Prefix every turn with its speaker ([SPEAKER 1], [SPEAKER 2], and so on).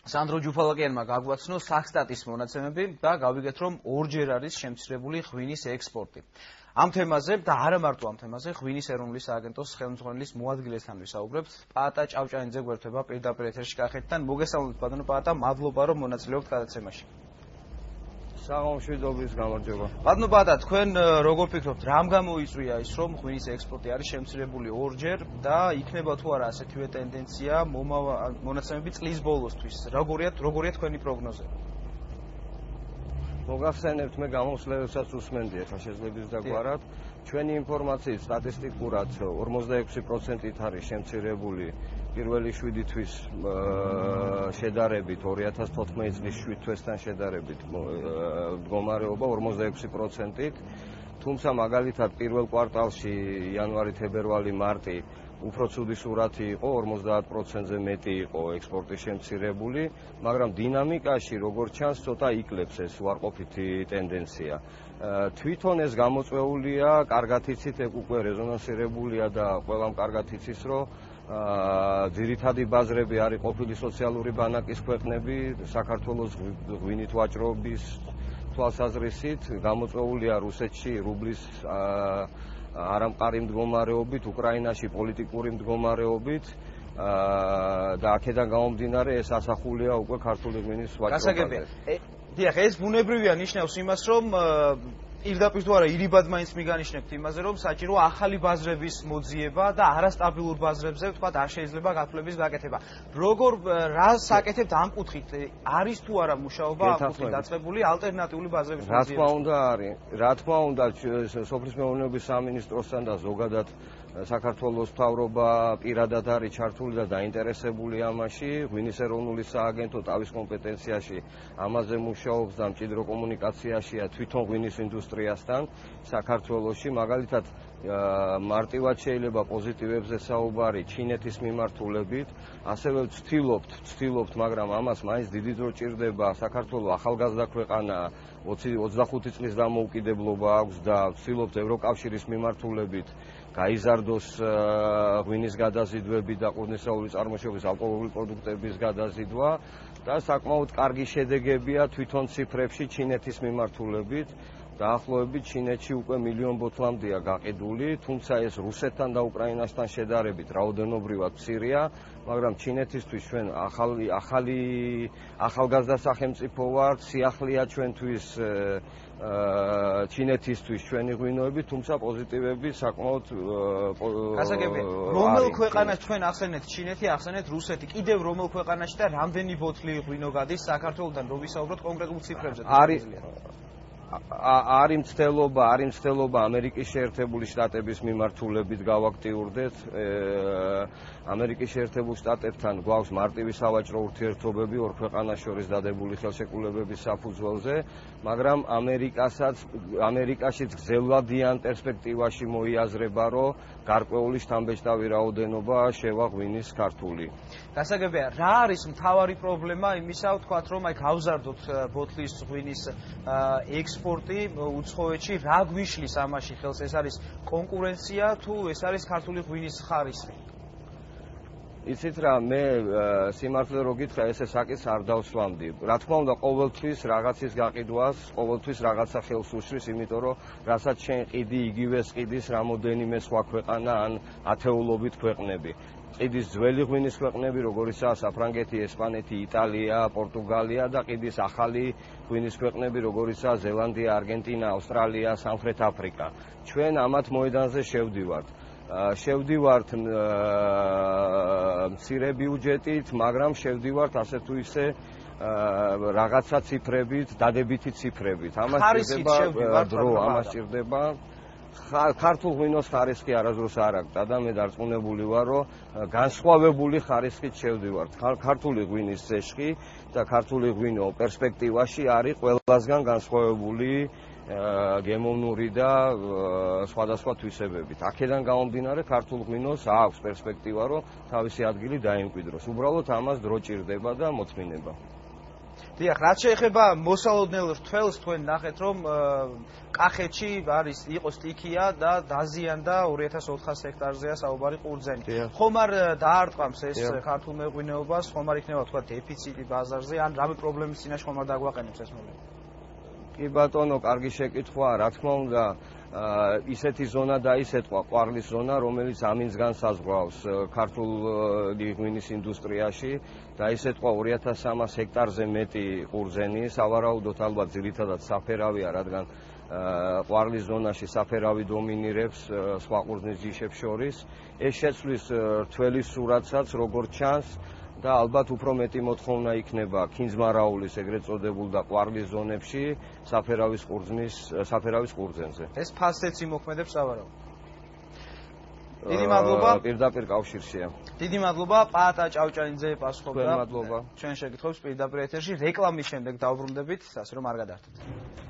[SPEAKER 1] სანდრო ჯუფალაკიანმა გაგვაცნო საქსტატის მონაცემები და გავიგეთ, რომ ორჯერ არის შემცირებული ღვინის ექსპორტი. Am თემაზე და არა მარტო ამ თემაზე ღვინის ეროვნული სააგენტოს ხელმძღვანელის მოადგილესთან ვისაუბრებთ. პაატა ჭავჭანიძე გვერდება პირდაპირ ეთერში კახეთთან. მოგესალმებით ბატონო პაატა, მადლობა რომ მონაწილეობთ გადაცემაში.
[SPEAKER 2] საღამოშვიდობის გამარჯობა.
[SPEAKER 1] ბატონო პაატა, თქვენ როგორ ფიქრობთ, რამ გამოიწვია ის, რომ ღვინის ექსპორტი არის შემცირებული ორჯერ და იქნება თუ არა ასეთივე ტენდენცია მონაცემები წლის ბოლოსთვის? როგორია თქვენი პროგნოზები?
[SPEAKER 2] მოგახსენებთ, მე გამოსვლებსაც უსმენდი, ახლა შეძლებს დაგვარად. ჩვენი ინფორმაციით სტატისტიკურად 46%-ით არის შემცირებული პირველი 7 თვის შედარებით 2014 წლის 7 თვესთან შედარებით მდგომარეობა 46%-ით. თუმცა მაგალითად პირველ კვარტალში იანვარი, თებერვალი, მარტი უფრო ცუდი სურათი იყო, 50%-ზე მეტი იყო ექსპორტი შემცირებული, მაგრამ დინამიკაში როგორც ჩანს ცოტა იკლებს ეს უარყოფითი ტენდენცია. თვითონ ეს გამოწვეულია, კარგად იცით, ეგ უკვე რეზონანსირებულია და ყველამ კარგად იცის, რომ ძირითადი ბაზრები არის ყოფილი სოციალური ბანაკის ქვეყნები, საქართველოს ღვინით ვაჭრობის თვალსაზრისით, გამოწვეულია რუსეთში რუბლის არამყარი მდგომარეობით, უკრაინაში პოლიტიკური მდგომარეობით და აქედან გამომდინარე ეს ასახულია უკვე ქართული ღვინის ვაჭრობაზე.
[SPEAKER 1] დიახ, ეს ბუნებრივია, ნიშნავს იმას, რომ პირდაპირ თუ არა ირიბად მაინც მიგანიშნებთ იმაზე, რომ საჭირო ახალი ბაზრების მოძიება და არასტაბილურ ბაზრებზე თქვათ არ შეიძლება გაფლების გაკეთება. რა საკეთებთ ამ კუთხით? არის თუ არა მუშაობა ამ კუთხით დაწყებული ალტერნატიული ბაზრების მოძიებას?
[SPEAKER 2] რა თქმა უნდა, სოფლის მეურნეობის სამინისტროსთან და ზოგადად საქართველოს მთავრობა პირადად არის ჩართული და დაინტერესებული ამაში. ღვინის ეროვნული სააგენტო თავის კომპეტენციაში ამაზე მუშაობს და მჭიდრო კომუნიკაციაშია თვითონ ღვინის ინდუსტრიასთან საქართველოში. მაგალითად, მარტივად შეიძლება პოზიტივებზე საუბარი ჩინეთის მიმართულებით. ასევე ვცდილობთ, მაგრამ ამას მაინც დიდი დრო ჭირდება. საქართველო ახალგაზრდა ქვეყანაა, 25 წლის დამოუკიდებლობა აქვს და ვცდილობთ ევროკავშირის მიმართულებით გაიზარდოს ღვინის გადაზიდვები და ყურძნისეული წარმოშობის ალკოჰოლური პროდუქტების გადაზიდვა და საკმაოდ კარგი შედეგებია თვითონ ციფრებში ჩინეთის მიმართულებით. დაახლოებით ჩინეთში უკვე 1 მილიონ ბოთლამდეა გაყიდული, თუმცა ეს რუსეთთან და უკრაინასთან შედარებით რაოდენობრივად მცირეა, მაგრამ ჩინეთისთვის ჩვენ ახალგაზრდა სახელმწიფო ვართ, სიახლეა ჩვენთვის ჩინეთისთვის ჩვენი ღვინოები, თუმცა პოზიტივები საკმაოდ
[SPEAKER 1] გასაგებია. რომელ ქვეყანას ჩვენ ახსენეთ? ჩინეთი, ახსენეთ რუსეთი, კიდევ რომელ ქვეყანაში და რამდენი ბოთლი ღვინო გადის საქართველოსთან? რომ ვისაუბროთ კონკრეტულ ციფრებზე.
[SPEAKER 2] არის მცდელობა ამერიკის შეერთებული შტატების მიმართულებით გავაქტიურდეთ. ამერიკის შეერთებულ შტატებთან გვაქვს მარტივი სავაჭრო ურთიერთობები ორ ქვეყანას შორის დადებული ხელშეკრულებების საფუძველზე, მაგრამ ამერიკაშიც გრძელვადიან პერსპექტივაში მოიაზრება, რომ გარკვეული შთამბეჭდავი რაოდენობა შევა ღვინის ქართული.
[SPEAKER 1] გასაგებია, რა არის მთავარი პრობლემა იმისა, ვთქვათ, რომ აი გავზარდოთ ბოთლის ღვინის ექსპორტი უცხოეთში, რა გვიშლის ამაში ხელს? ეს არის კონკურენცია თუ ეს არის ქართული ღვინის ხარისხი?
[SPEAKER 2] იცით რა, მე სიმართლე რო გითხრა, ესე საკითხს არ დავსვამდი. რა თქმა უნდა, ყოველთვის რაღაცის გაყიდვას, ყოველთვის რაღაცა ხელს უშლის, იმიტომ რომ რასაც შენ ყიდი, იგივეს ყიდის რამოდენიმე სხვა ქვეყანა ან ათეულობით ქვეყნები. ყიდის ძველი ღვინის ქვეყნები, როგორიცაა საფრანგეთი, ესპანეთი, იტალია, პორტუგალია და ყიდის ახალი ღვინის ქვეყნები, როგორიცაა ზელანდია, არგენტინა, ავსტრალია, სამხრეთ აფრიკა. ჩვენ ამათ მოედანზე შევდივართ მცირე ბიუჯეტით, მაგრამ შევდივართ ასე თუ ისე რაღაცა ციფრებით, დადებითი ციფრებით. ამას ჭირდება ქართულ ღვინოს ხარისხი არასდროს არ აქვს და მე დარწმუნებული ვარ, რომ განსხვავებული ხარისხით შევდივართ. ქართული ღვინის წეშხი და ქართული ღვინო პერსპექტივაში არის ყველასგან განსხვავებული გემოვნური და სხვადასხვა თვისებებით. აქედან გამომდინარე ქართულ ღვინოს აქვს პერსპექტივა, რომ თავისი ადგილი დაიმკვიდროს. უბრალოდ ამას დრო ჭირდება და მოწმინება.
[SPEAKER 1] დიახ, რაც შეეხება მოსალოდნელ რთველს, თქვენ ნახეთ, რომ კახეთში იყო სტიქია და დაზიანდა 2400 ჰექტარზეა საუბარი ყურძენი. ხომ არ დაარტყამს ეს ქართულ მეღვინეობას, ხომ არ იქნება თქვა დეფიციტი ბაზარზე, ან რამე პრობლემის წინაშე ხომ არ დაგვაყენებს ეს მოვლენა?
[SPEAKER 2] კი ბატონო, კარგი შეკითხვაა, რა თქმა უნდა, ისეთი ზონა დაისეტყვა, ყვარლის ზონა, რომელიც ამინს განსაზღვრავს ქართული ღვინის ინდუსტრიაში, დაისეტყვა 2300 ჰექტარზე მეტი ყურძენი, სავარაუდოდ ალბათ ძირითადად საფერავია, რადგან ყვარლის ზონაში საფერავი დომინირებს სხვა ყურძნის ჯიშებს შორის. ეს შეცვლის რთველის სურათსაც, როგორც ჩანს, და ალბათ უფრო მეტი მოთხოვნა იქნება ქინძმარაულის ეგრეთ წოდებულ და ყვარლის ზონებში საფერავის ყურძენზე.
[SPEAKER 1] ეს ფასეც იმოქმედებს სავარაუდოდ. დიდი მადლობა.
[SPEAKER 2] პირდაპირ კავშირშია.
[SPEAKER 1] დიდი მადლობა პაატა ჭავჭანიძე პასუხობდა
[SPEAKER 2] მადლობა.
[SPEAKER 1] ჩვენ შეკითხვებს პირდაპირ ეთერში რეკლამის შემდეგ დავბრუნდებით, ასე რომ არ გადაართეთ.